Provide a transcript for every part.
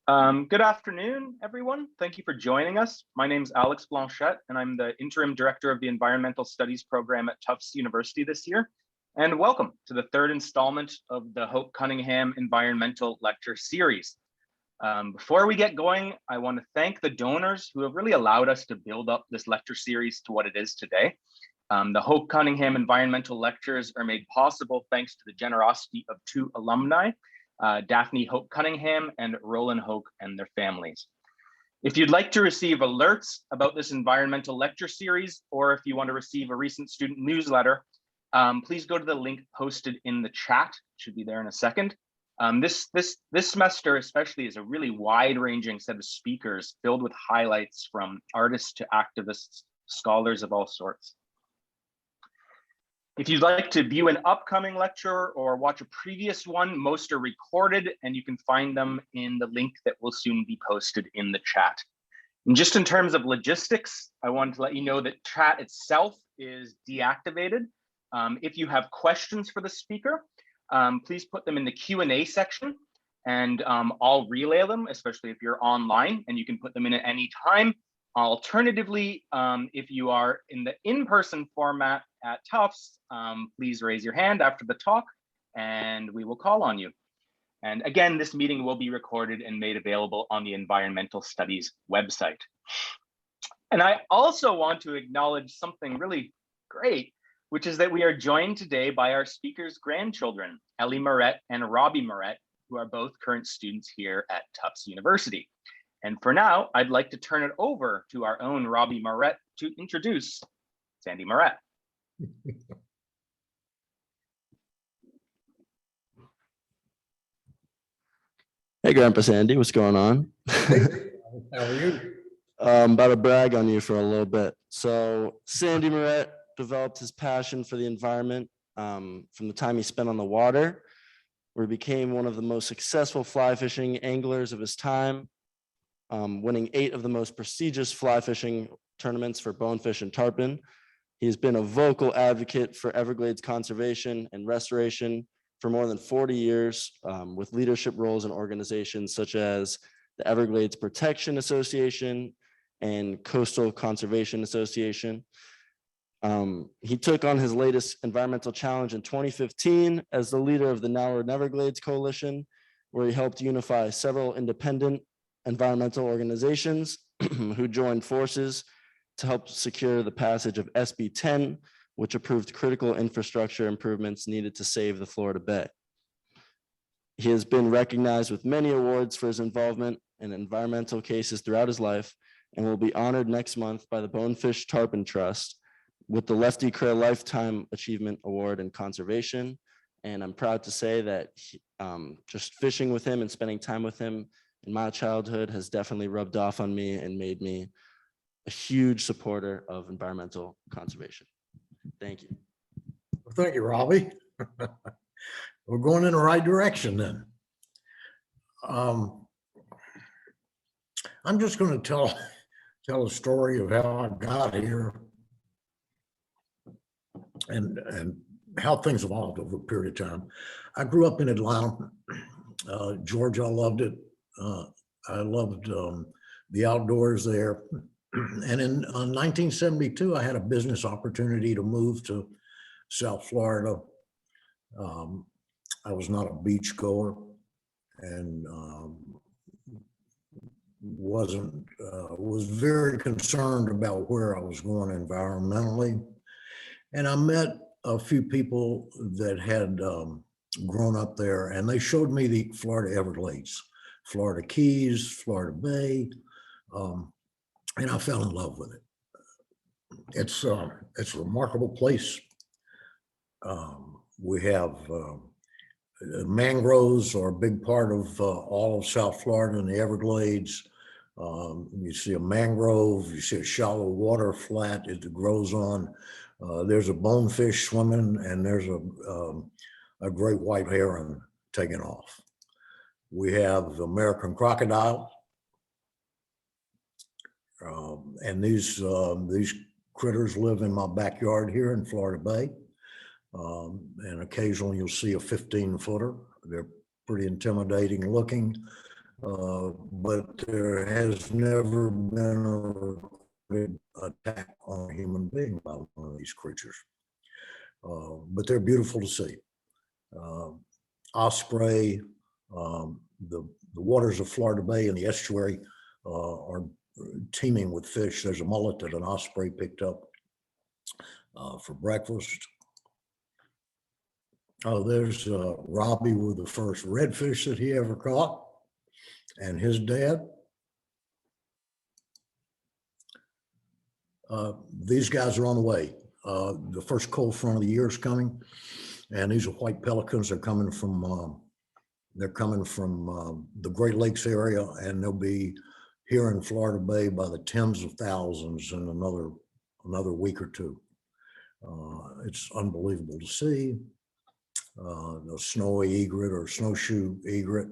Good afternoon, everyone. Thank you for joining us. My name is Alex Blanchette, and I'm the Interim Director of the Environmental Studies program at Tufts University this year. And welcome to the third installment of the Hope Cunningham Environmental Lecture Series. Before we get going, I want to thank the donors who have really allowed us to build up this lecture series to what it is today. The Hope Cunningham Environmental Lectures are made possible thanks to the generosity of two alumni, Daphne Hope Cunningham and Roland Hoke and their families. If you'd like to receive alerts about this environmental lecture series, or if you want to receive a recent student newsletter, please go to the link posted in the chat. It should be there in a second. This semester especially is a really wide-ranging set of speakers filled with highlights from artists to activists, scholars of all sorts. If you'd like to view an upcoming lecture or watch a previous one, most are recorded and you can find them in the link that will soon be posted in the chat. And just in terms of logistics, I wanted to let you know that chat itself is deactivated. If you have questions for the speaker, please put them in the Q&A section and I'll relay them, especially if you're online, and you can put them in at any time. Alternatively, if you are in the in-person format at Tufts, please raise your hand after the talk and we will call on you. And again, this meeting will be recorded and made available on the Environmental Studies website. And I also want to acknowledge something really great, which is that we are joined today by our speakers' grandchildren, Ellie Moret and Robbie Moret, who are both current students here at Tufts University. And for now, I'd like to turn it over to our own Robbie Moret to introduce Sandy Moret. Hey, Grandpa Sandy, what's going on? How are you? About to brag on you for a little bit. So Sandy Moret developed his passion for the environment from the time he spent on the water, where he became one of the most successful fly fishing anglers of his time, winning 8 of the most prestigious fly fishing tournaments for bonefish and tarpon. He has been a vocal advocate for Everglades conservation and restoration for more than 40 years, with leadership roles in organizations such as the Everglades Protection Association and Coastal Conservation Association. He took on his latest environmental challenge in 2015 as the leader of the Neverglades Coalition, where he helped unify several independent environmental organizations who joined forces to help secure the passage of SB 10, which approved critical infrastructure improvements needed to save the Florida Bay. He has been recognized with many awards for his involvement in environmental cases throughout his life and will be honored next month by the Bonefish Tarpon Trust with the Lefty Kreh Lifetime Achievement Award in Conservation. And I'm proud to say that just fishing with him and spending time with him in my childhood has definitely rubbed off on me and made me a huge supporter of environmental conservation. Thank you. Well, thank you, Robbie. We're going in the right direction then. I'm just going to tell a story of how I got here and how things evolved over a period of time. I grew up in Atlanta, Georgia. I loved it. I loved the outdoors there. And in 1972, I had a business opportunity to move to South Florida. I was not a beach goer and was very concerned about where I was going environmentally. And I met a few people that had grown up there, and they showed me the Florida Everglades, Florida Keys, Florida Bay, and I fell in love with it. It's a remarkable place. We have mangroves are a big part of all of South Florida and the Everglades. You see a mangrove, you see a shallow water flat it grows on. There's a bonefish swimming, and there's a great white heron taking off. We have American crocodile, and these critters live in my backyard here in Florida Bay. And occasionally you'll see a 15-footer. They're pretty intimidating looking. but there has never been a recorded attack on a human being by one of these creatures. But they're beautiful to see. Osprey, the waters of Florida Bay and the estuary are teeming with fish. There's a mullet that an osprey picked up for breakfast. Oh, there's Robbie with the first redfish that he ever caught, and his dad. These guys are on the way. The first cold front of the year is coming, and these are white pelicans. They're coming from the Great Lakes area, and they'll be here in Florida Bay by the tens of thousands in another week or two. It's unbelievable to see. The snowy egret or snowshoe egret,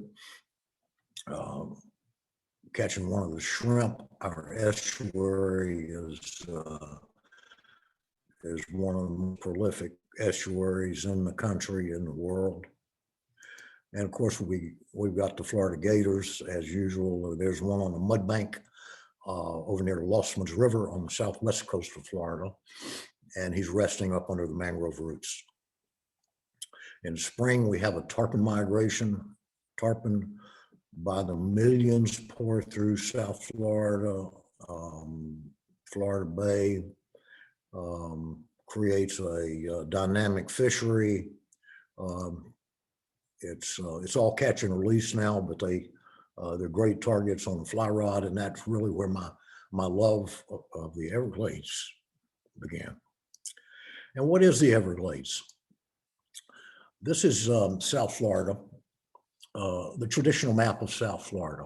catching one of the shrimp. Our estuary is one of the most prolific estuaries in the country, in the world. And of course, we've got the Florida gators as usual. There's one on the mud bank over near the Lossman's River on the southwest coast of Florida, and he's resting up under the mangrove roots. In spring, we have a tarpon migration. Tarpon by the millions pour through South Florida. Florida Bay creates a dynamic fishery. It's all catch and release now, but they're great targets on the fly rod, and that's really where my love of the Everglades began. And what is the Everglades? This is South Florida, the traditional map of South Florida.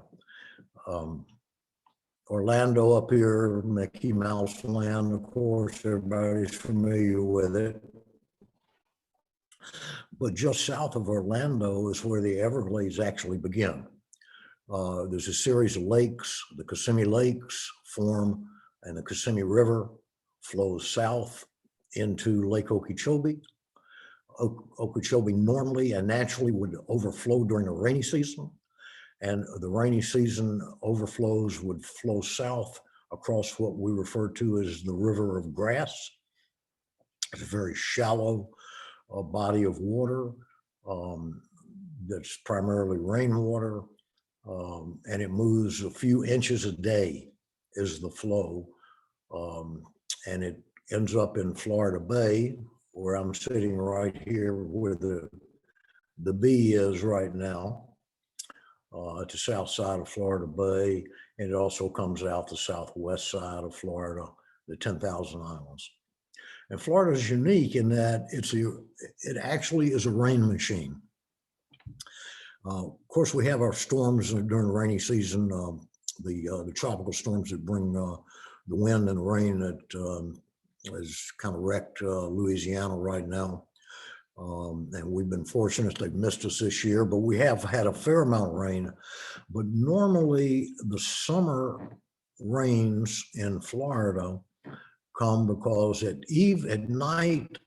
Orlando up here, Mickey Mouse Land, of course, everybody's familiar with it. But just south of Orlando is where the Everglades actually begin. There's a series of lakes. The Kissimmee Lakes form, and the Kissimmee River flows south into Lake Okeechobee. Okeechobee normally and naturally would overflow during the rainy season, and the rainy season overflows would flow south across what we refer to as the River of Grass. It's a very shallow body of water that's primarily rainwater, and it moves a few inches a day is the flow, and it ends up in Florida Bay, where I'm sitting right here where the B is right now, at the south side of Florida Bay, and it also comes out the southwest side of Florida, the 10,000 Islands. And Florida is unique in that it actually is a rain machine. Of course, we have our storms during the rainy season, the tropical storms that bring the wind and the rain that has kind of wrecked Louisiana right now. And we've been fortunate they've missed us this year, but we have had a fair amount of rain. But normally the summer rains in Florida come because at night,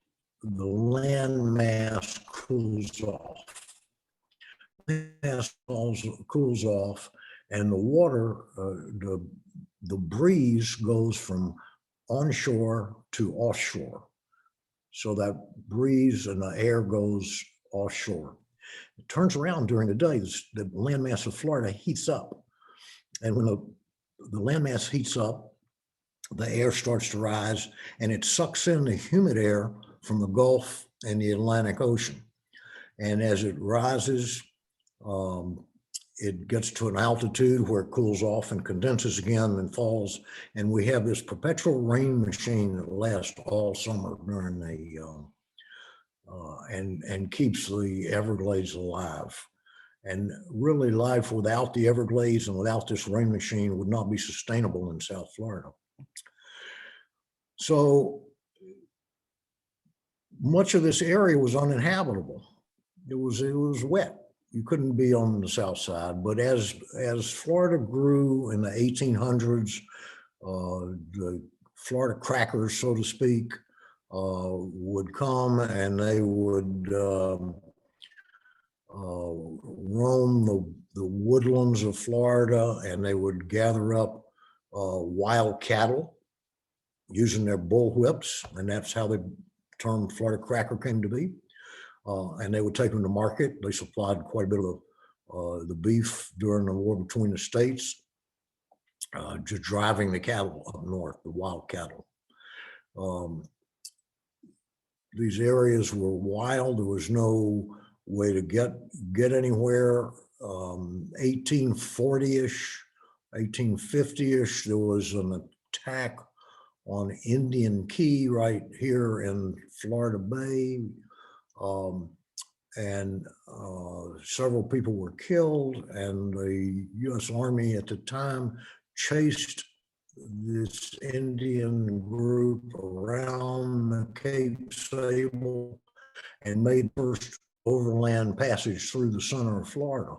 the land mass cools off. Cools off, and the water, the breeze goes from onshore to offshore. So that breeze and the air goes offshore. It turns around during the day, the landmass of Florida heats up. And when the landmass heats up, the air starts to rise, and it sucks in the humid air from the Gulf and the Atlantic Ocean. And as it rises, it gets to an altitude where it cools off and condenses again and falls. And we have this perpetual rain machine that lasts all summer during and keeps the Everglades alive. And really, life without the Everglades and without this rain machine would not be sustainable in South Florida. So much of this area was uninhabitable. It was wet. You couldn't be on the south side. But as Florida grew in the 1800s, the Florida crackers, so to speak, would come, and they would roam the woodlands of Florida, and they would gather up wild cattle using their bull whips, and that's how the term Florida cracker came to be. And they would take them to market. They supplied quite a bit of the beef during the war between the states, just driving the cattle up north, the wild cattle. These areas were wild. There was no way to get anywhere. 1840-ish, 1850-ish, there was an attack on Indian Key right here in Florida Bay. And several people were killed, and the U.S. Army at the time chased this Indian group around the Cape Sable and made first overland passage through the center of Florida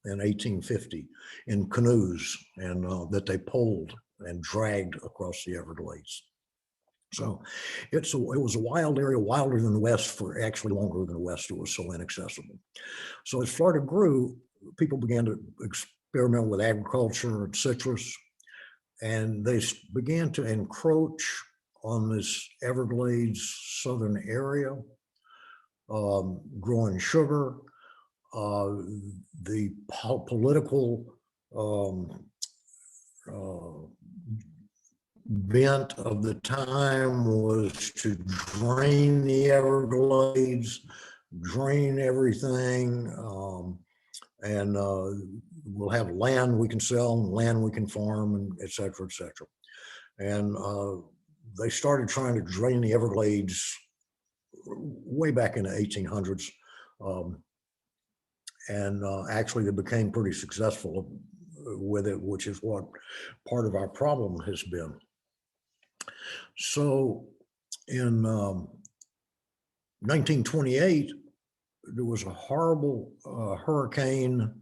in 1850 in canoes, and that they poled and dragged across the Everglades. So it was a wild area, wilder than the West for actually longer than the West. It was so inaccessible. So as Florida grew, people began to experiment with agriculture and citrus, and they began to encroach on this Everglades southern area, growing sugar. The political bent of the time was to drain the Everglades, drain everything, and we'll have land we can sell and land we can farm, and et cetera, et cetera. And they started trying to drain the Everglades way back in the 1800s. Actually, they became pretty successful with it, which is what part of our problem has been. So in 1928, there was a horrible hurricane.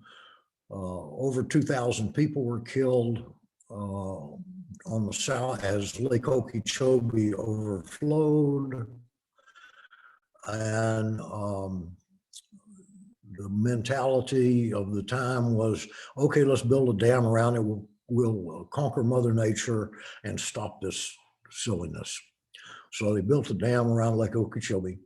Over 2,000 people were killed on the south as Lake Okeechobee overflowed. And the mentality of the time was, okay, let's build a dam around it. We'll conquer Mother Nature and stop this silliness. So they built a dam around Lake Okeechobee.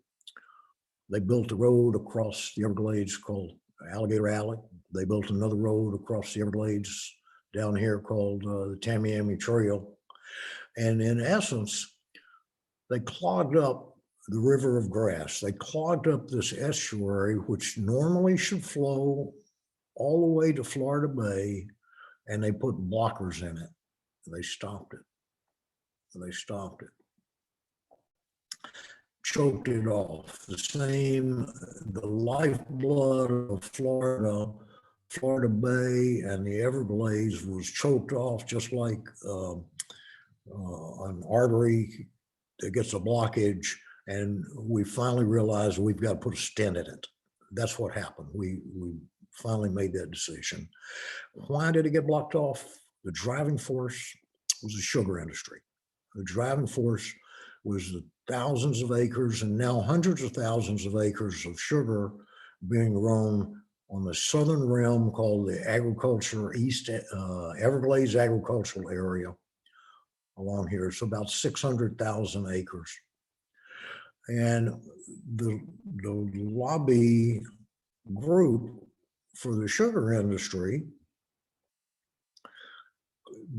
They built a road across the Everglades called Alligator Alley. They built another road across the Everglades down here called the Tamiami Trail. And in essence, they clogged up the river of grass. They clogged up this estuary, which normally should flow all the way to Florida Bay, and they put blockers in it. They stopped it. They stopped it. Choked it off. The lifeblood of Florida, Florida Bay and the Everglades was choked off just like an artery that gets a blockage. And we finally realized we've got to put a stent in it. That's what happened. We finally made that decision. Why did it get blocked off? The driving force was the sugar industry. The driving force was the thousands of acres and now hundreds of thousands of acres of sugar being grown on the southern rim called the East Everglades agricultural area along here. It's about 600,000 acres. And the lobby group for the sugar industry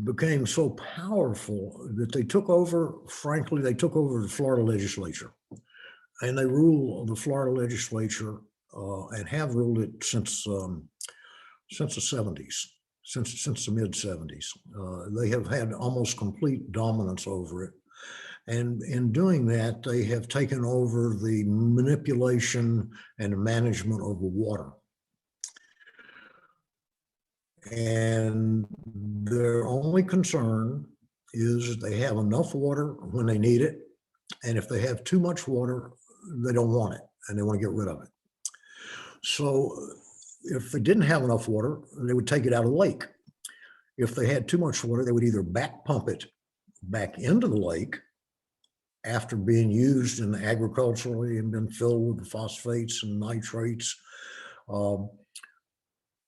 became so powerful that they took over, frankly, they took over the Florida legislature. And they rule the Florida legislature and have ruled it since the 70s, since the mid 70s. They have had almost complete dominance over it. And in doing that, they have taken over the manipulation and management of the water. And their only concern is that they have enough water when they need it. And if they have too much water, they don't want it and they want to get rid of it. So if they didn't have enough water, they would take it out of the lake. If they had too much water, they would either back pump it back into the lake after being used in agriculturally and been filled with phosphates and nitrates,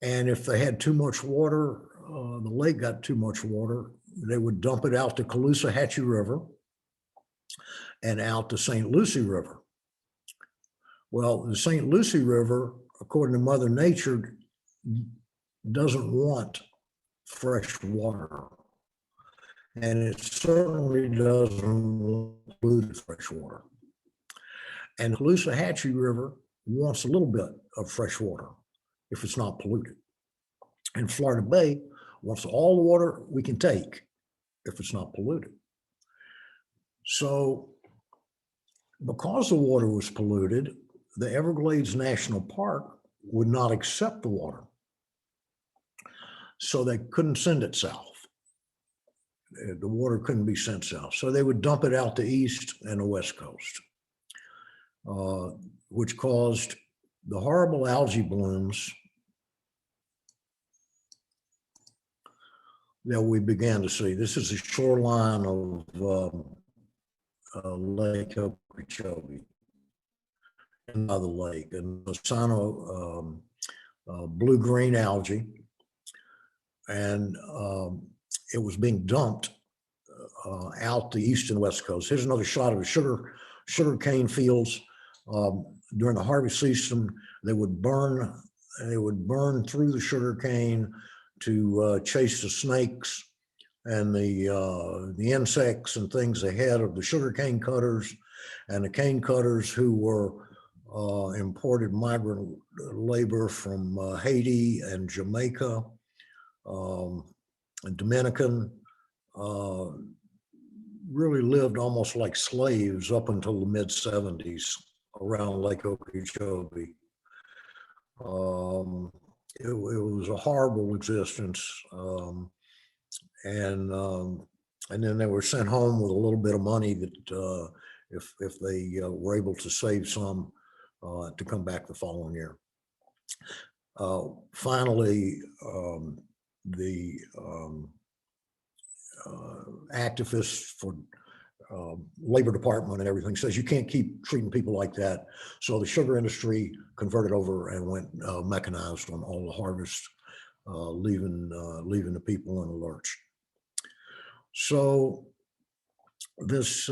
And if they had too much water, the lake got too much water, they would dump it out to Caloosahatchee River and out to St. Lucie River. Well, the St. Lucie River, according to Mother Nature, doesn't want fresh water. And it certainly doesn't want polluted fresh water. And the Caloosahatchee River wants a little bit of fresh water if it's not polluted. And Florida Bay wants all the water we can take if it's not polluted. So because the water was polluted, the Everglades National Park would not accept the water. So they couldn't send it south. The water couldn't be sent south. So they would dump it out the east and the west coast, which caused the horrible algae blooms that we began to see. This is the shoreline of Lake Okeechobee, another lake, and the cyano blue-green algae, and it was being dumped out the east and west coast. Here's another shot of the sugar cane fields. During the harvest season, they would burn through the sugar cane to chase the snakes and the insects and things ahead of the sugar cane cutters, and the cane cutters who were imported migrant labor from Haiti and Jamaica and Dominican, really lived almost like slaves up until the mid-70s around Lake Okeechobee. It was a horrible existence, and then they were sent home with a little bit of money that if they were able to save some to come back the following year. Finally, the activists for Labor Department and everything says you can't keep treating people like that. So the sugar industry converted over and went mechanized on all the harvest, leaving the people in a lurch. So this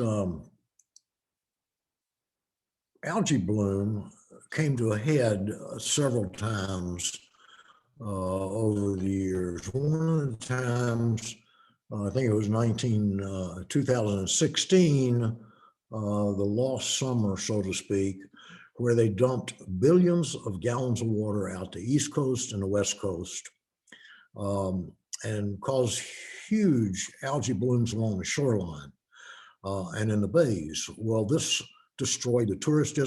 algae bloom came to a head several times over the years. One of the times, I think it was 2016, the lost summer, so to speak, where they dumped billions of gallons of water out the East Coast and the West Coast, and caused huge algae blooms along the shoreline and in the bays. Well, this destroyed the tourist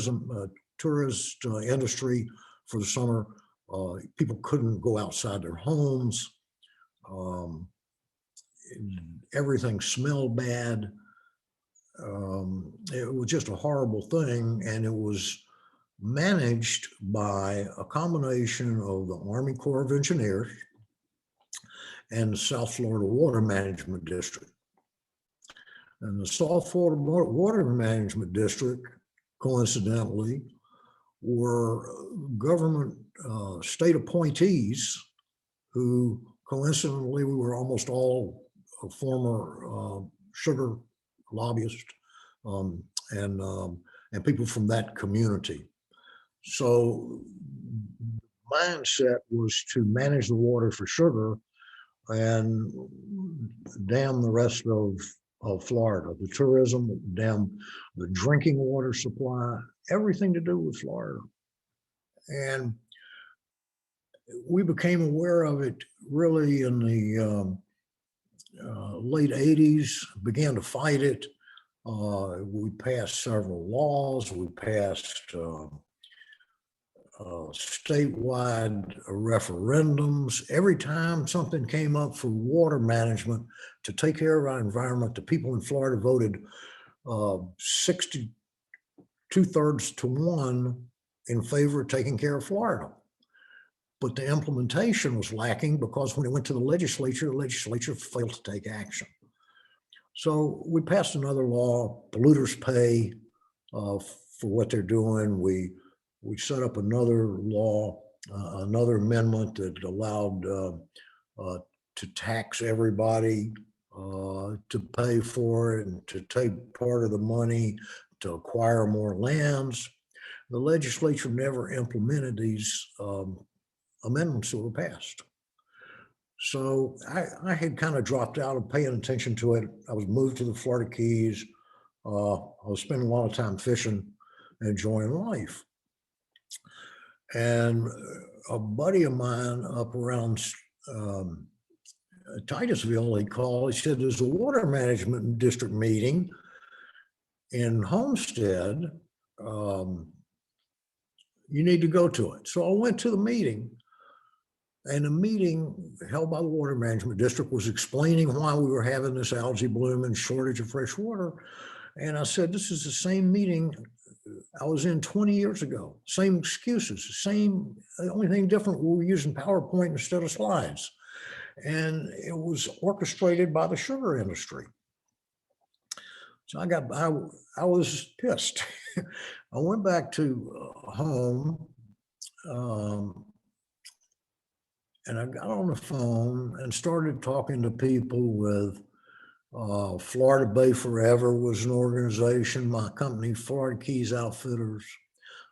industry for the summer. People couldn't go outside their homes. Everything smelled bad. It was just a horrible thing, and it was managed by a combination of the Army Corps of Engineers and the South Florida Water Management District. And the South Florida Water Management District, coincidentally, were government state appointees who coincidentally we were almost all former sugar lobbyists and people from that community. So mindset was to manage the water for sugar and dam the rest of Florida, the tourism, dam the drinking water supply, everything to do with Florida. And we became aware of it really in the late 80s, began to fight it. We passed several laws. We passed statewide referendums. Every time something came up for water management to take care of our environment, the people in Florida voted 2/3 to 1 in favor of taking care of Florida. But the implementation was lacking because when it went to the legislature failed to take action. So we passed another law, polluters pay for what they're doing. We set up another law another amendment that allowed to tax everybody, to pay for it and to take part of the money to acquire more lands. The legislature never implemented these amendments that were passed. So I had kind of dropped out of paying attention to it. I was moved to the Florida Keys. I was spending a lot of time fishing, enjoying life. And a buddy of mine up around Titusville, he called, he said, there's a water management district meeting in Homestead. You need to go to it. So I went to the meeting, and the meeting held by the water management district was explaining why we were having this algae bloom and shortage of fresh water. And I said, this is the same meeting I was in 20 years ago. Same excuses, the only thing different, we were using PowerPoint instead of slides. And it was orchestrated by the sugar industry. So I was pissed. I went back to home, and I got on the phone and started talking to people with Florida Bay Forever was an organization, my company, Florida Keys Outfitters,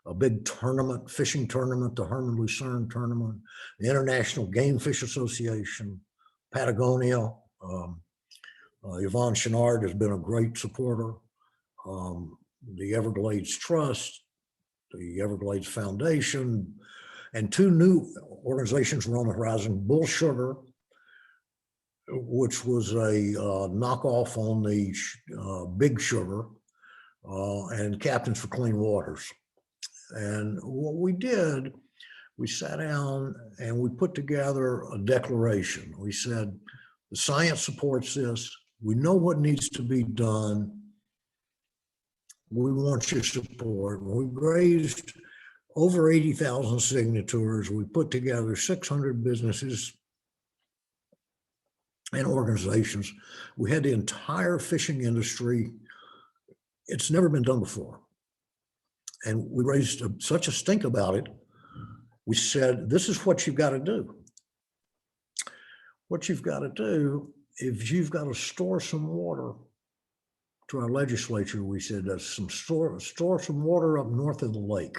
a big tournament, fishing tournament, the Herman Lucerne tournament, the International Game Fish Association, Patagonia. Yvonne Chenard has been a great supporter. The Everglades Trust, the Everglades Foundation, and two new organizations were on the horizon, Bull Sugar, which was a knockoff on the Big Sugar, and Captains for Clean Waters. And what we did, we sat down and we put together a declaration. We said, the science supports this. We know what needs to be done. We want your support. We raised over 80,000 signatures. We put together 600 businesses and organizations. We had the entire fishing industry. It's never been done before. And we raised such a stink about it. We said, this is what you've got to do. What you've got to do, if you've got to store some water, to our legislature, we said, store some water up north of the lake.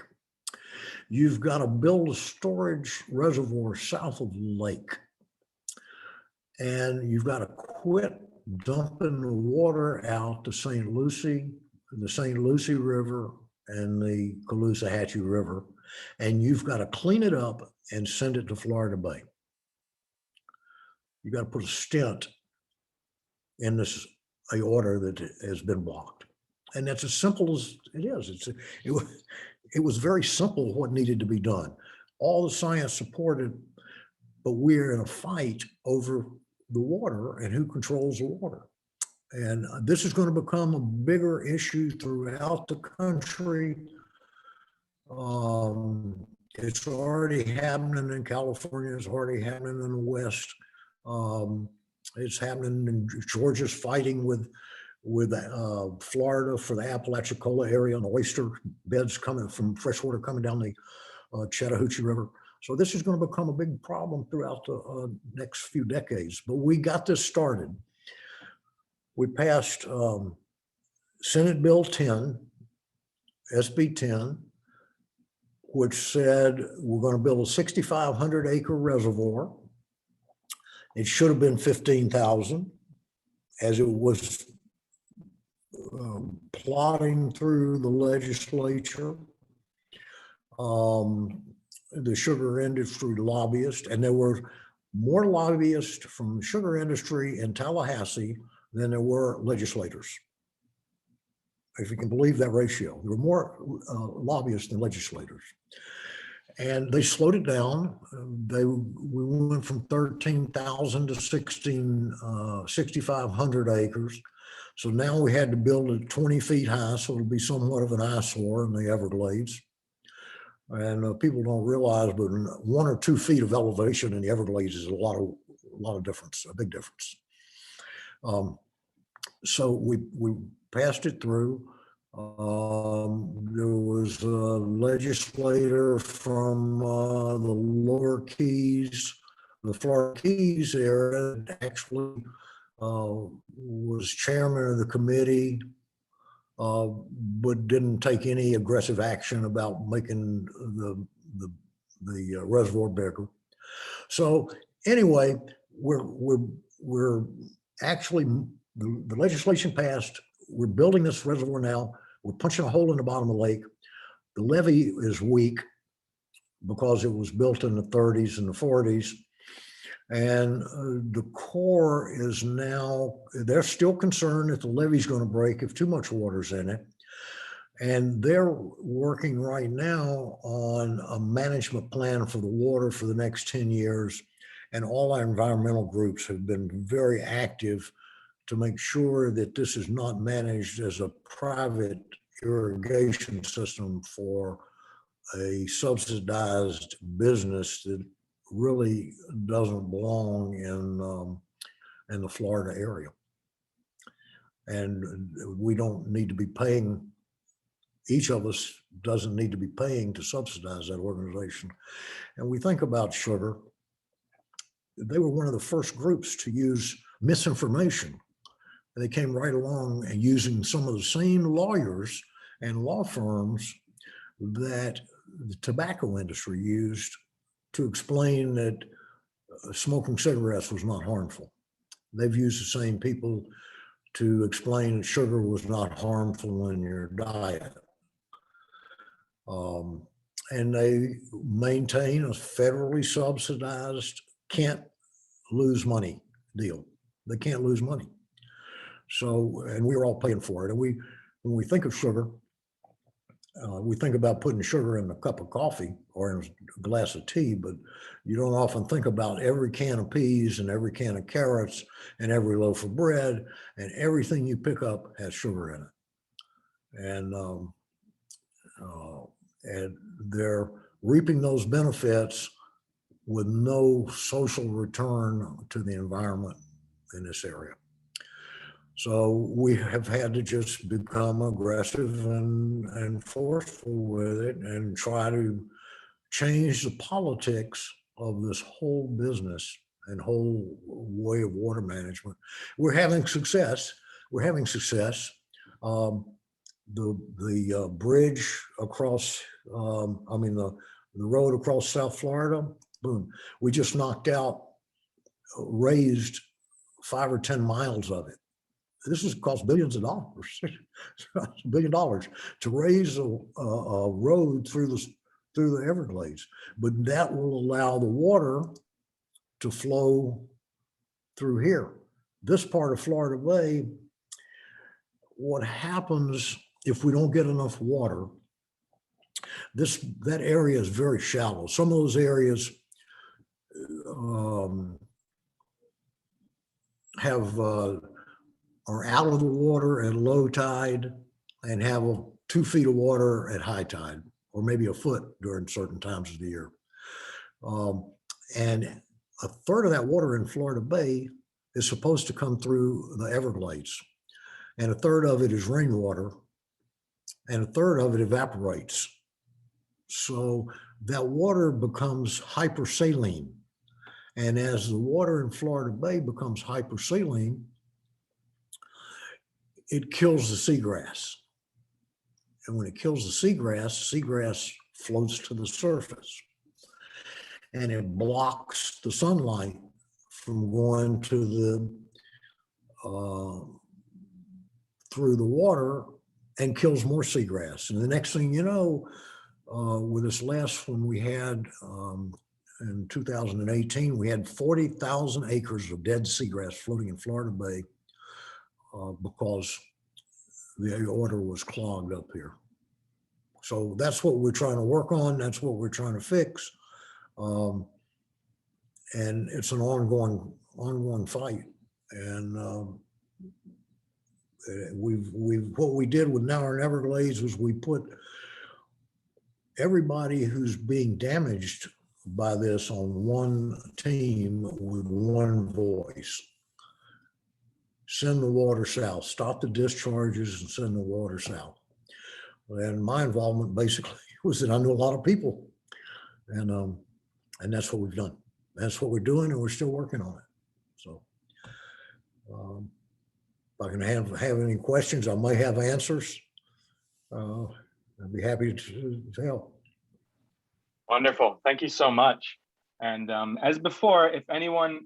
You've got to build a storage reservoir south of the lake. And you've got to quit dumping the water out to St. Lucie, the St. Lucie River, and the Caloosahatchee River. And you've got to clean it up and send it to Florida Bay. You got to put a stent in this aorta that has been blocked. And that's as simple as it is. It was very simple what needed to be done. All the science supported, but we're in a fight over the water and who controls the water. And this is going to become a bigger issue throughout the country. It's already happening in California. It's already happening in the West. It's happening in Georgia's fighting with Florida for the Apalachicola area and the oyster beds coming from freshwater coming down the Chattahoochee River. So this is going to become a big problem throughout the next few decades. But we got this started. We passed Senate Bill 10, SB 10, which said we're going to build a 6,500 acre reservoir. It should have been 15,000 as it was plotting through the legislature. The sugar industry lobbyists, and there were more lobbyists from the sugar industry in Tallahassee than there were legislators. If you can believe that ratio, there were more lobbyists than legislators. And they slowed it down. We went from 13,000 to 6,500 acres. So now we had to build it 20 feet high, so it'll be somewhat of an eyesore in the Everglades. And people don't realize, but 1 or 2 feet of elevation in the Everglades is a lot of difference, a big difference. So we passed it through. There was a legislator from the lower Keys, the Florida Keys area, that actually was chairman of the committee, but didn't take any aggressive action about making the reservoir bigger. So anyway, we're actually, the legislation passed. We're building this reservoir now. We're punching a hole in the bottom of the lake. The levee is weak because it was built in the 30s and the 40s. And the Corps is now, they're still concerned that the levee's going to break if too much water's in it. And they're working right now on a management plan for the water for the next 10 years. And all our environmental groups have been very active to make sure that this is not managed as a private irrigation system for a subsidized business that really doesn't belong in the Florida area. And we don't need to be paying, each of us doesn't need to be paying to subsidize that organization. And we think about sugar, they were one of the first groups to use misinformation. They came right along and using some of the same lawyers and law firms that the tobacco industry used to explain that smoking cigarettes was not harmful. They've used the same people to explain that sugar was not harmful in your diet. And they maintain a federally subsidized, can't lose money deal. They can't lose money. So, and we were all paying for it. And when we think of sugar, we think about putting sugar in a cup of coffee or in a glass of tea, but you don't often think about every can of peas and every can of carrots and every loaf of bread, and everything you pick up has sugar in it. And they're reaping those benefits with no social return to the environment in this area. So we have had to just become aggressive and forceful with it and try to change the politics of this whole business and whole way of water management. We're having success. We're having success. The bridge across, the road across South Florida, boom, we just knocked out, raised 5 or 10 miles of it. This has cost billions of dollars, $1 billion to raise a road through the Everglades. But that will allow the water to flow through here. This part of Florida Bay, what happens if we don't get enough water, that area is very shallow. Some of those areas are out of the water at low tide and have 2 feet of water at high tide, or maybe a foot during certain times of the year. And a third of that water in Florida Bay is supposed to come through the Everglades. And a third of it is rainwater, and a third of it evaporates. So that water becomes hypersaline. And as the water in Florida Bay becomes hypersaline, it kills the seagrass. And when it kills the seagrass floats to the surface. And it blocks the sunlight from going to through the water and kills more seagrass. And the next thing you know, with this last one we had in 2018, we had 40,000 acres of dead seagrass floating in Florida Bay because the water was clogged up here. So that's what we're trying to work on. That's what we're trying to fix. And it's an ongoing fight. And what we did with now our Neverglades was we put everybody who's being damaged by this on one team with one voice. Send the water south, stop the discharges and send the water south. And my involvement basically was that I knew a lot of people, and that's what we've done. That's what we're doing, and we're still working on it. So, if I can have any questions, I may have answers. I'd be happy to help. Wonderful. Thank you so much. And as before, if anyone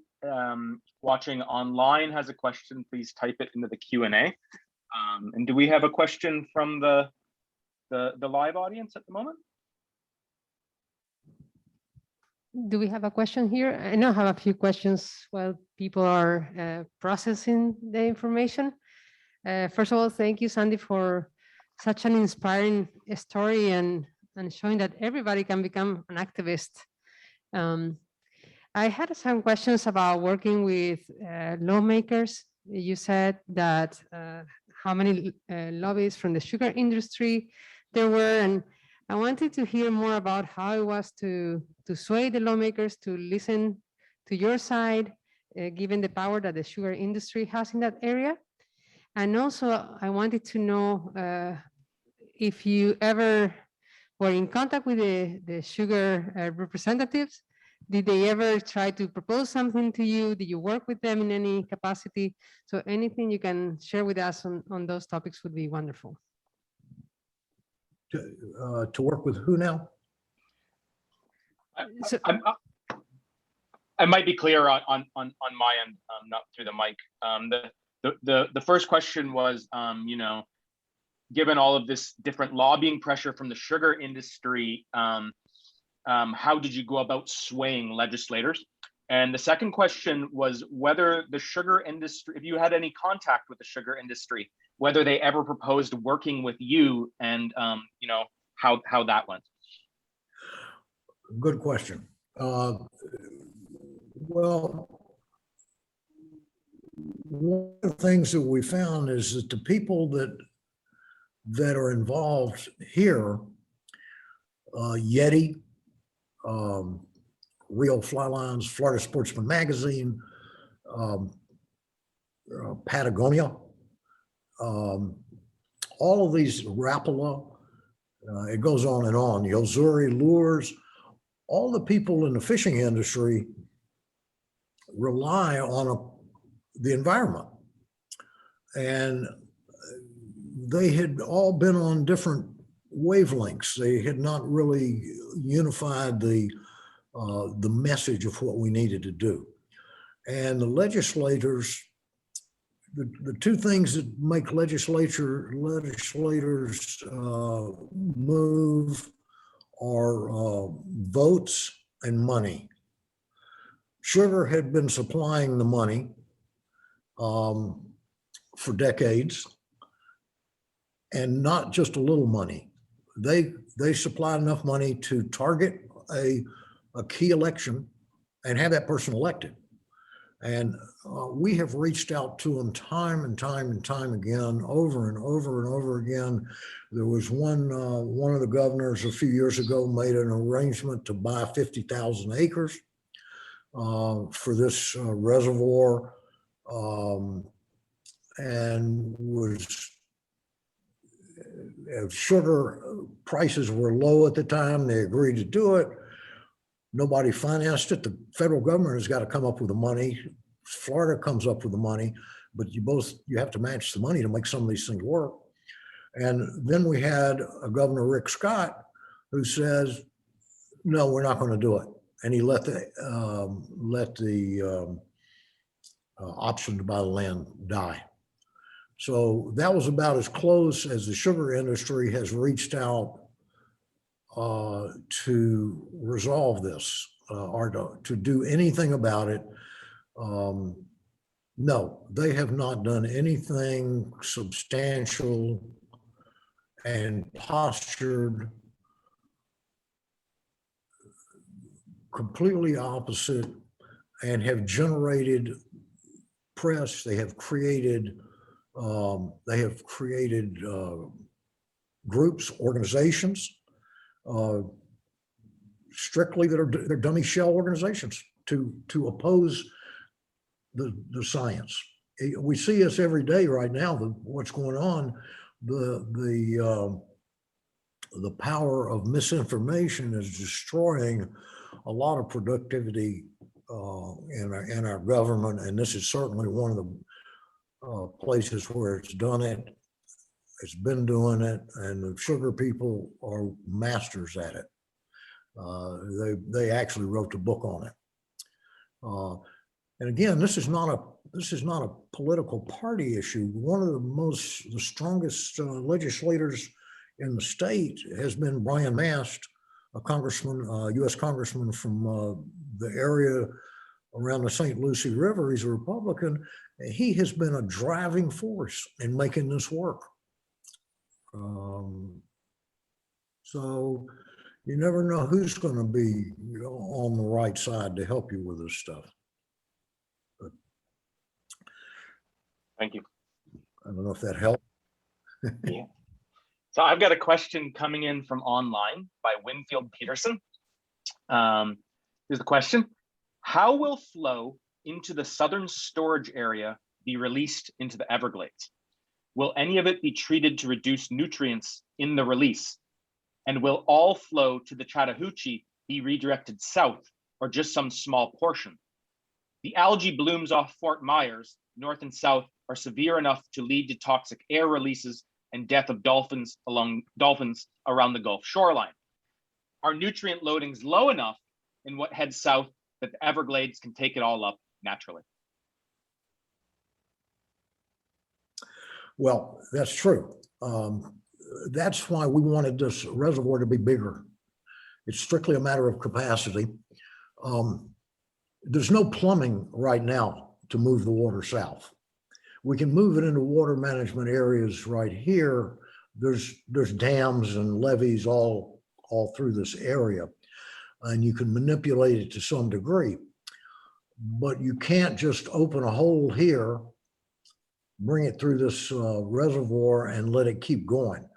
watching online has a question, please type it into the Q&A. And do we have a question from the live audience at the moment? Do we have a question here? I know I have a few questions while people are processing the information. First of all, thank you, Sandy, for such an inspiring story and showing that everybody can become an activist. I had some questions about working with lawmakers. You said that how many lobbyists from the sugar industry there were, and I wanted to hear more about how it was to sway the lawmakers to listen to your side, given the power that the sugar industry has in that area. And also, I wanted to know if you ever were in contact with the sugar representatives. Did they ever try to propose something to you? Did you work with them in any capacity? So anything you can share with us on those topics would be wonderful. To work with who now? So, I might be clear on my end, not through the mic. The first question was, you know, given all of this different lobbying pressure from the sugar industry, how did you go about swaying legislators? And the second question was whether the sugar industry, if you had any contact with the sugar industry, whether they ever proposed working with you, and you know, how that went. Good question. Well, one of the things that we found is that the people that are involved here, Yeti, Real Fly Lines, Florida Sportsman Magazine, Patagonia, all of these, Rapala, it goes on and on, Yozuri Lures, all the people in the fishing industry rely on the environment. And they had all been on different wavelengths. They had not really unified the message of what we needed to do. And the legislators, the two things that make legislators move are votes and money. Sugar had been supplying the money for decades, and not just a little money. They supplied enough money to target a key election and have that person elected. And we have reached out to them time and time and time again, over and over and over again. There was one of the governors a few years ago made an arrangement to buy 50,000 acres for this reservoir, and was, sugar prices were low at the time. They agreed to do it. Nobody financed it. The federal government has got to come up with the money. Florida comes up with the money, but you have to match the money to make some of these things work. And then we had a Governor Rick Scott who says, no, we're not going to do it. And he let the option to buy the land die. So that was about as close as the sugar industry has reached out to resolve this or to do anything about it. No, they have not done anything substantial and postured completely opposite, and have generated press. They have created groups, organizations, strictly they're dummy shell organizations to oppose the science. We see this every day right now, what's going on. The the power of misinformation is destroying a lot of productivity in our government, and this is certainly one of the places where it's done it. It's been doing it, and the sugar people are masters at it. They actually wrote a book on it. And again, this is not a political party issue. One of the strongest legislators in the state has been Brian Mast, a congressman, U.S. congressman from the area around the St. Lucie River. He's a Republican. He has been a driving force in making this work. So you never know who's going to be on the right side to help you with this stuff. But Thank you. I don't know if that helped. Yeah. So I've got a question coming in from online by Winfield Peterson. Here's the question. How will flow into the southern storage area be released into the Everglades? Will any of it be treated to reduce nutrients in the release? And will all flow to the Chattahoochee be redirected south, or just some small portion? The algae blooms off Fort Myers, north and south, are severe enough to lead to toxic air releases and death of dolphins around the Gulf shoreline. Are nutrient loadings low enough in what heads south that the Everglades can take it all up naturally? Well, that's true. That's why we wanted this reservoir to be bigger. It's strictly a matter of capacity. There's no plumbing right now to move the water south. We can move it into water management areas right here. There's dams and levees all through this area, and you can manipulate it to some degree. But you can't just open a hole here, bring it through this reservoir and let it keep going.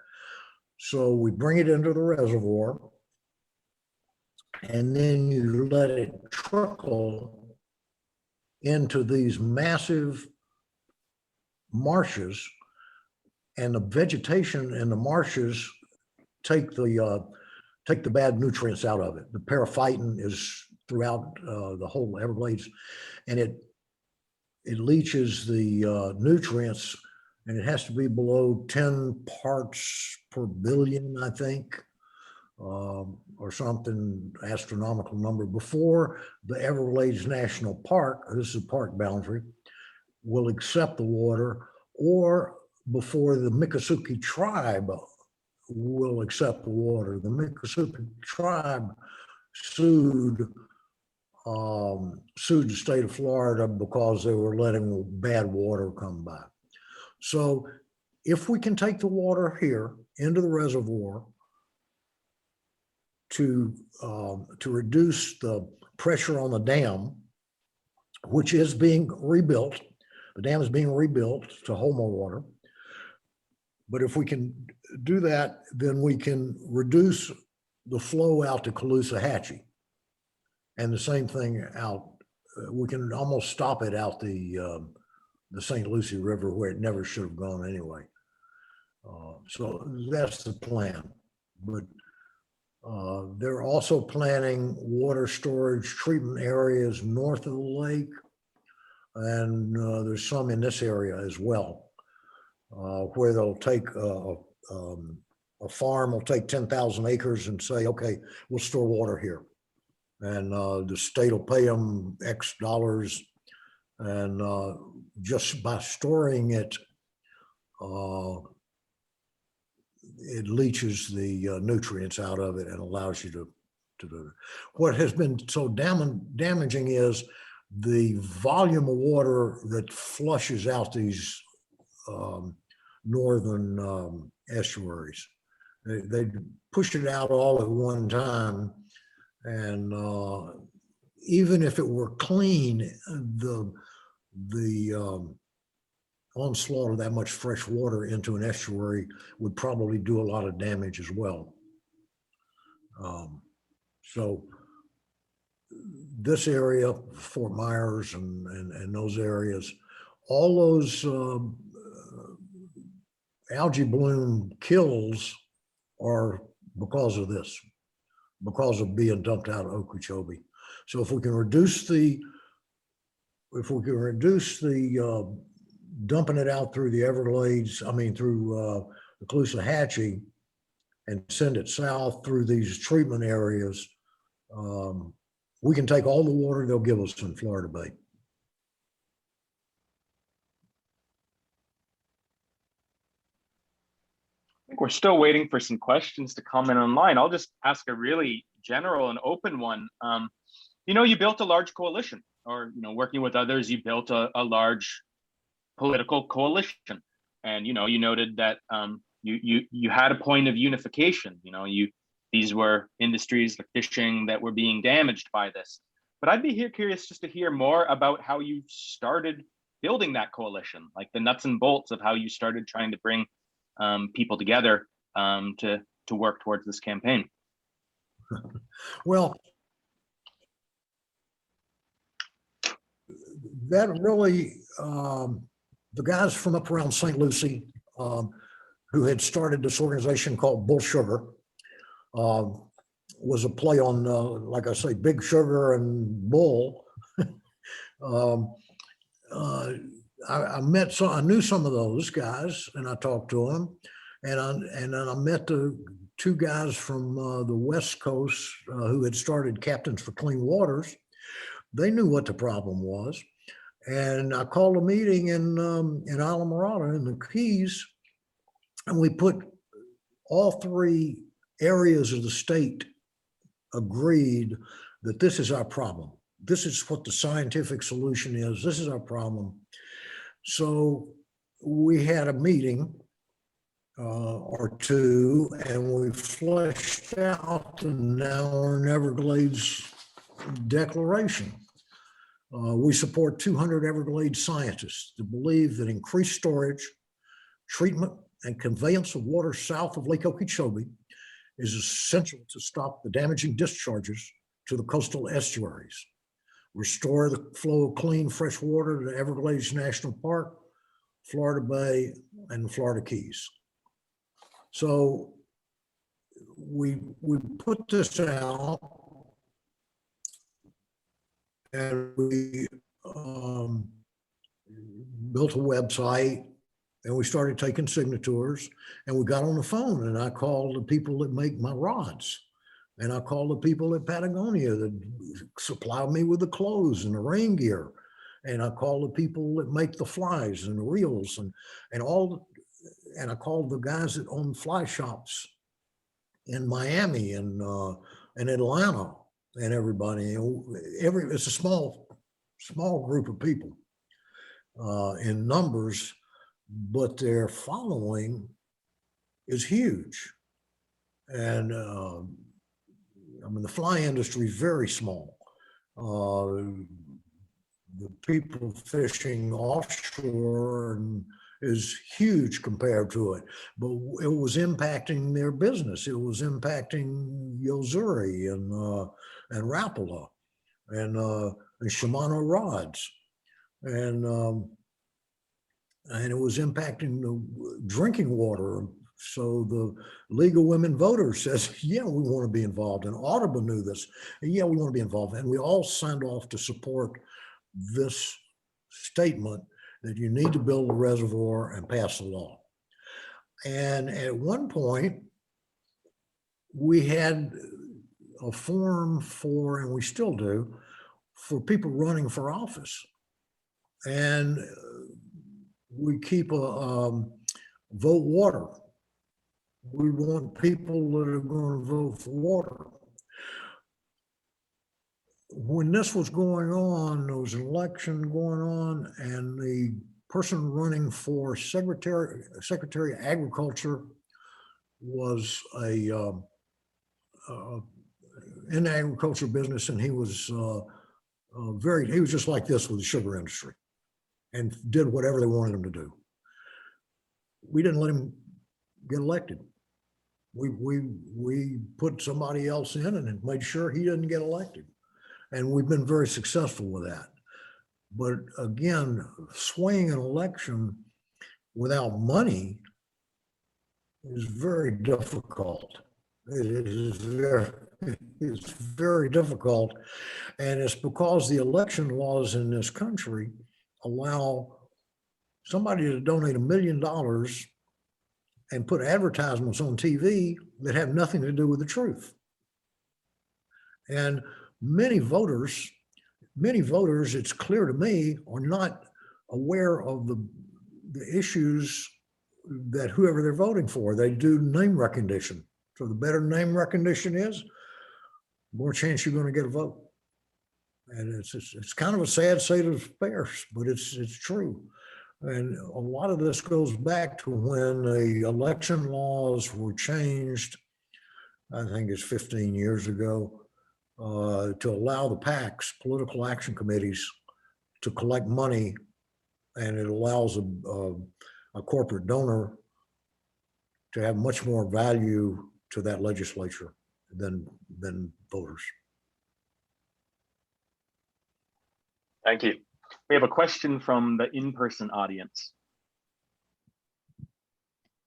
So we bring it into the reservoir, and then you let it trickle into these massive marshes, and the vegetation in the marshes take the bad nutrients out of it. The periphyton is throughout the whole Everglades, and it leaches the nutrients, and it has to be below 10 parts per billion, I think, or something astronomical number, before the Everglades National Park, this is a park boundary, will accept the water, or before the Miccosukee tribe will accept the water. The Miccosukee tribe sued the state of Florida because they were letting bad water come by. So if we can take the water here into the reservoir to reduce the pressure on the dam, which is being rebuilt, the dam is being rebuilt to hold more water. But if we can do that, then we can reduce the flow out to Caloosahatchee. And the same thing out, we can almost stop it out the St. Lucie River, where it never should have gone anyway. So that's the plan. But they're also planning water storage treatment areas north of the lake. And there's some in this area as well, where they'll take a farm will take 10,000 acres and say, okay, we'll store water here. And the state will pay them X dollars. And just by storing it, it leaches the nutrients out of it and allows you to do it. What has been so damaging is the volume of water that flushes out these northern estuaries. They push it out all at one time, and even if it were clean, the onslaught of that much fresh water into an estuary would probably do a lot of damage as well. So this area, Fort Myers and those areas, all those algae bloom kills are because of this, because of being dumped out of Okeechobee. So if we can reduce the dumping it out through the Everglades, I mean, through the Caloosahatchee, and send it south through these treatment areas, we can take all the water they'll give us in Florida Bay. I think we're still waiting for some questions to come in online. I'll just ask a really general and open one. You built a large coalition, or, working with others, you built a large political coalition. And, you noted that you had a point of unification. These were industries like fishing that were being damaged by this. But I'd be curious just to hear more about how you started building that coalition, like the nuts and bolts of how you started trying to bring people together to work towards this campaign. Well, that really, the guys from up around St. Lucie, who had started this organization called Bull Sugar, was a play on, like I say, Big Sugar and Bull. I knew some of those guys, and I talked to them, and then I met the two guys from the West Coast who had started Captains for Clean Waters. They knew what the problem was, and I called a meeting in Islamorada in the Keys, and we put all three areas of the state agreed that this is our problem. This is what the scientific solution is. This is our problem. So we had a meeting or two, and we fleshed out the Neverglades Declaration. We support 200 Everglades scientists to believe that increased storage, treatment, and conveyance of water south of Lake Okeechobee is essential to stop the damaging discharges to the coastal estuaries, restore the flow of clean, fresh water to Everglades National Park, Florida Bay, and the Florida Keys. So we put this out, and we built a website, and we started taking signatures, and we got on the phone, and I called the people that make my rods, and I called the people at Patagonia that supply me with the clothes and the rain gear, and I called the people that make the flies and the reels and I called the guys that own fly shops in Miami and Atlanta and everybody. It's a small group of people in numbers, but their following is huge. And I mean, the fly industry is very small. The people fishing offshore is huge compared to it, but it was impacting their business. It was impacting Yozuri and Rapala and Shimano rods, and it was impacting the drinking water. So the League of Women Voters says, yeah, we want to be involved. And Audubon knew this. Yeah, we want to be involved. And we all signed off to support this statement that you need to build a reservoir and pass the law. And at one point, we had a forum for, and we still do, for people running for office. And we keep a vote water. We want people that are going to vote for water. When this was going on, there was an election going on, and the person running for Secretary of Agriculture was in the agriculture business, and he was he was just like this with the sugar industry, and did whatever they wanted him to do. We didn't let him get elected. We put somebody else in and made sure he didn't get elected. And we've been very successful with that. But again, swaying an election without money is very difficult. It is very, it's very difficult. And it's because the election laws in this country allow somebody to donate $1 million and put advertisements on TV that have nothing to do with the truth. And many voters, it's clear to me, are not aware of the issues that whoever they're voting for. They do name recognition. So the better name recognition is, the more chance you're going to get a vote. And it's kind of a sad state of affairs, but it's true. And a lot of this goes back to when the election laws were changed, I think it's 15 years ago, to allow the PACs, political action committees, to collect money, and it allows a corporate donor to have much more value to that legislature than voters. Thank you. We have a question from the in-person audience.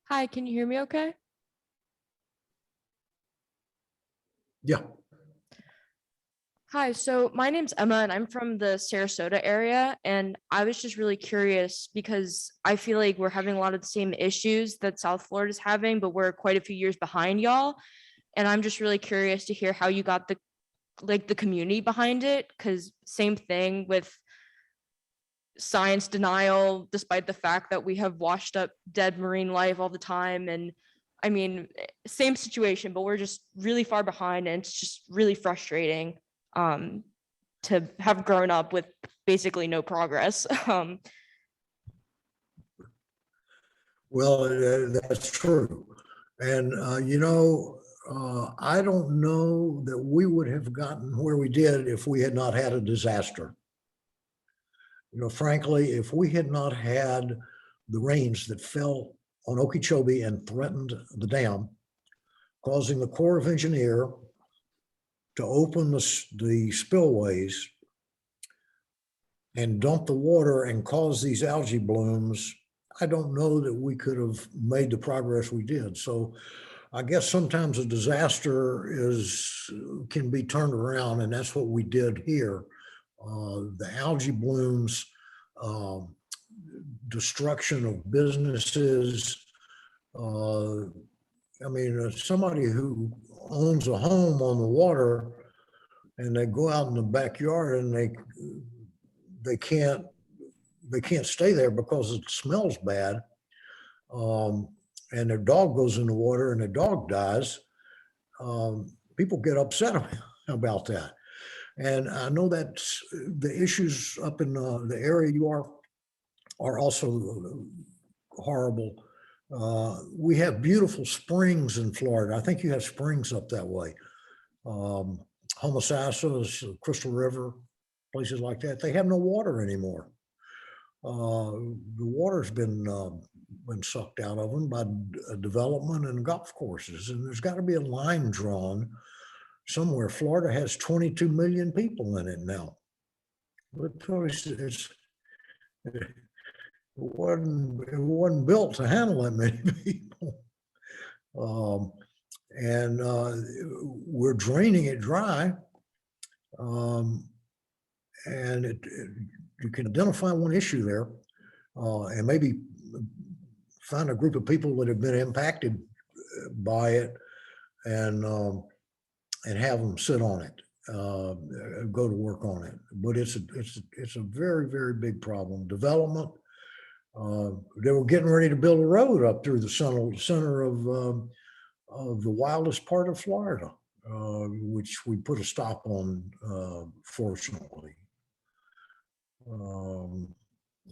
Hi, can you hear me okay? Yeah. Hi, so my name's Emma and I'm from the Sarasota area, and I was just really curious because I feel like we're having a lot of the same issues that South Florida is having, but we're quite a few years behind y'all. And I'm just really curious to hear how you got the community behind it, because same thing with science denial, despite the fact that we have washed up dead marine life all the time. And I mean, same situation, but we're just really far behind, and it's just really frustrating to have grown up with basically no progress. Well, that's true. And, I don't know that we would have gotten where we did if we had not had a disaster. Frankly, if we had not had the rains that fell on Okeechobee and threatened the dam, causing the Corps of Engineers to open the spillways and dump the water and cause these algae blooms, I don't know that we could have made the progress we did. So I guess sometimes a disaster can be turned around, and that's what we did here. The algae blooms, destruction of businesses. Somebody who owns a home on the water and they go out in the backyard and they can't stay there because it smells bad. And their dog goes in the water and their dog dies. People get upset about that. And I know that the issues up in the area you are also horrible. We have beautiful springs in Florida. I think you have springs up that way. Homosassa, Crystal River, places like that. They have no water anymore. The water's been sucked out of them by development and golf courses. And there's got to be a line drawn somewhere. Florida has 22 million people in it now. But it wasn't built to handle that many people. We're draining it dry. And you can identify one issue there, and maybe find a group of people that have been impacted by it, and have them sit on it, go to work on it. But it's a very, very big problem. Development. They were getting ready to build a road up through the center of the wildest part of Florida, which we put a stop on, fortunately.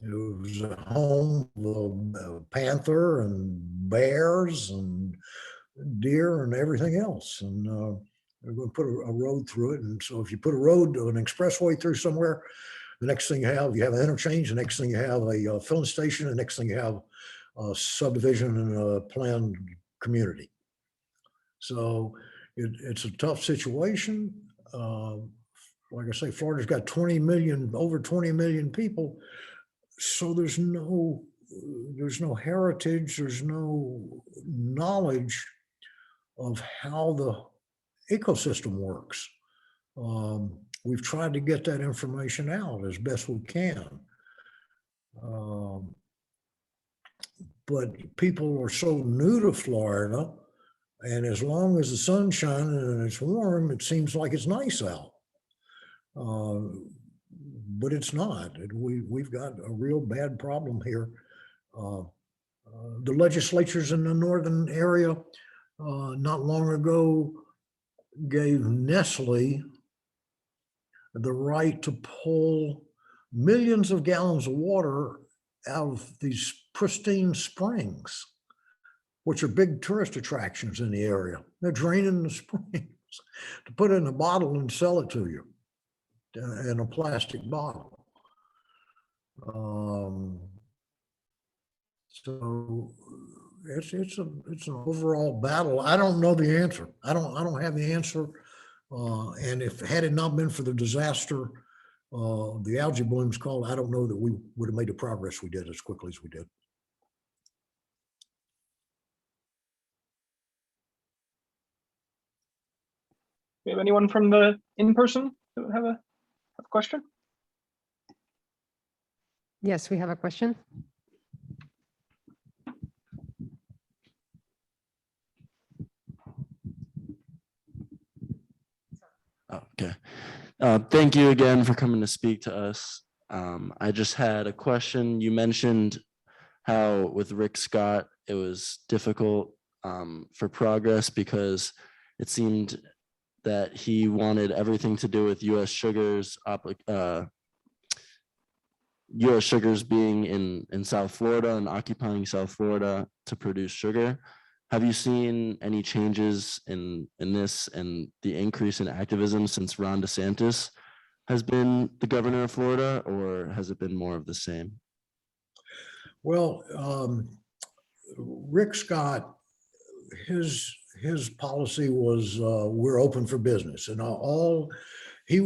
It was a home of panther and bears and deer and everything else. And we're going to put a road through it. And so if you put an expressway through somewhere, the next thing you have an interchange. The next thing you have a filling station. The next thing you have a subdivision and a planned community. So it's a tough situation. Like I say, Florida's got over 20 million people. So there's no heritage, there's no knowledge of how the ecosystem works. We've tried to get that information out as best we can. But people are so new to Florida, and as long as the sun's shining and it's warm, it seems like it's nice out. But it's not. We've got a real bad problem here. The legislatures in the northern area not long ago gave Nestle the right to pull millions of gallons of water out of these pristine springs, which are big tourist attractions in the area. They're draining the springs to put it in a bottle and sell it to you in a plastic bottle. So it's an overall battle. I don't know the answer. I don't have the answer. And if had it not been for the disaster, the algae blooms called, I don't know that we would have made the progress we did as quickly as we did. We have anyone from the in-person that would have a question? Yes, we have a question. Okay. Thank you again for coming to speak to us. I just had a question. You mentioned how with Rick Scott, it was difficult for progress because it seemed that he wanted everything to do with U.S. Sugars, U.S. Sugars being in South Florida and occupying South Florida to produce sugar. Have you seen any changes in this and the increase in activism since Ron DeSantis has been the governor of Florida, or has it been more of the same? Well, Rick Scott, his policy was we're open for business, and he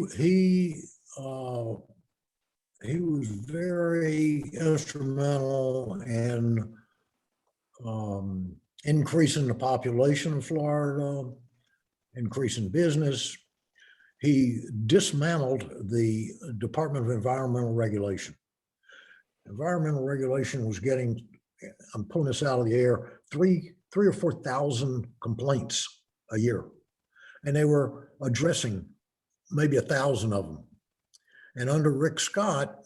was very instrumental in increasing the population of Florida, increasing business. He dismantled the Department of Environmental Regulation. Environmental regulation was getting, I'm pulling this out of the air, 3,000 or 4,000 complaints a year. And they were addressing maybe 1,000 of them. And under Rick Scott,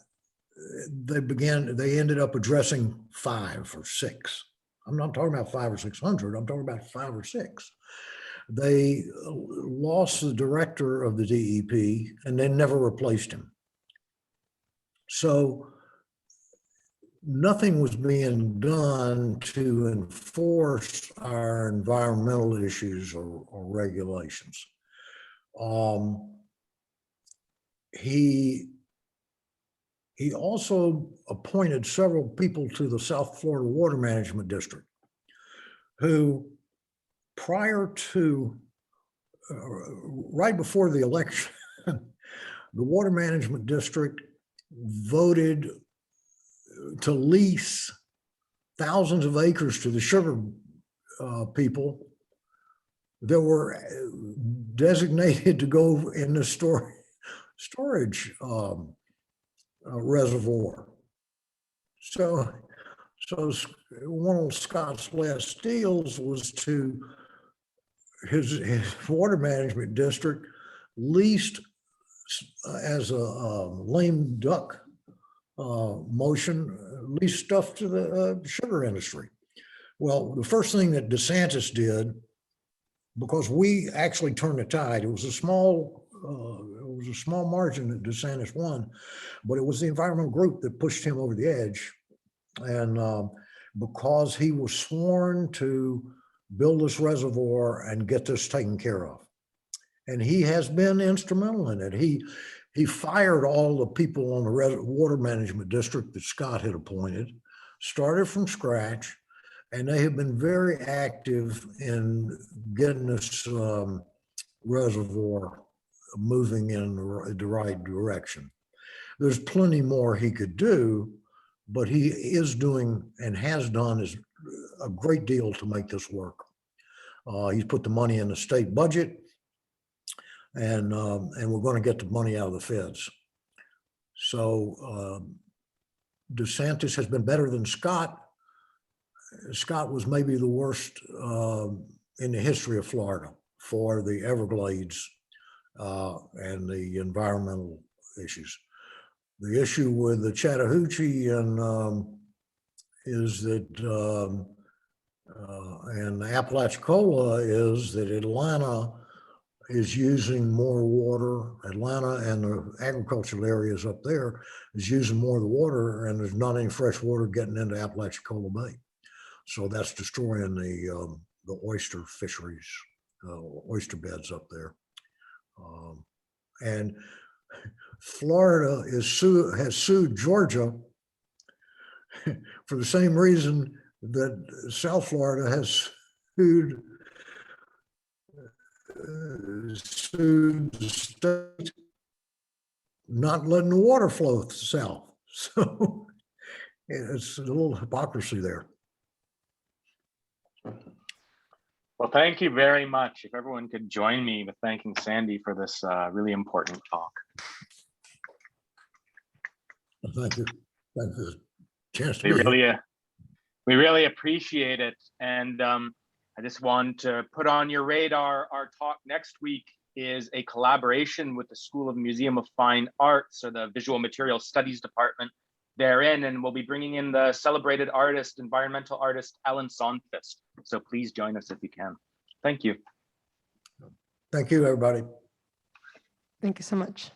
they ended up addressing 5 or 6. I'm not talking about 500 or 600. I'm talking about 5 or 6. They lost the director of the DEP and they never replaced him. So nothing was being done to enforce our environmental issues or regulations. He also appointed several people to the South Florida Water Management District who, prior to, right before the election, the Water Management District voted to lease thousands of acres to the sugar people that were designated to go in the storage reservoir. So one of Scott's last deals was to his water management district leased as a lame duck motion, leased stuff to the sugar industry. Well, the first thing that DeSantis did, because we actually turned the tide, it was a small margin that DeSantis won, but it was the environmental group that pushed him over the edge. And because he was sworn to build this reservoir and get this taken care of. And he has been instrumental in it. He fired all the people on the water management district that Scott had appointed, started from scratch, and they have been very active in getting this reservoir moving in the right direction. There's plenty more he could do, but he is doing and has done a great deal to make this work. He's put the money in the state budget, and we're going to get the money out of the feds. So DeSantis has been better than Scott. Scott was maybe the worst in the history of Florida for the Everglades and the environmental issues. The issue with the Chattahoochee is that, and Apalachicola is that Atlanta is using more water. Atlanta and the agricultural areas up there is using more of the water, and there's not any fresh water getting into Apalachicola Bay. So that's destroying the oyster fisheries, oyster beds up there. And Florida has sued Georgia for the same reason that South Florida has sued the state, not letting the water flow south. So it's a little hypocrisy there. Well, thank you very much. If everyone could join me with thanking Sandy for this really important talk. Thank you. Thank you for the chance to We be here. really appreciate it. And I just want to put on your radar, our talk next week is a collaboration with the School of Museum of Fine Arts, or the Visual Material Studies Department therein, and we'll be bringing in the celebrated artist, environmental artist, Alan Sonfist. So please join us if you can. Thank you. Thank you, everybody. Thank you so much.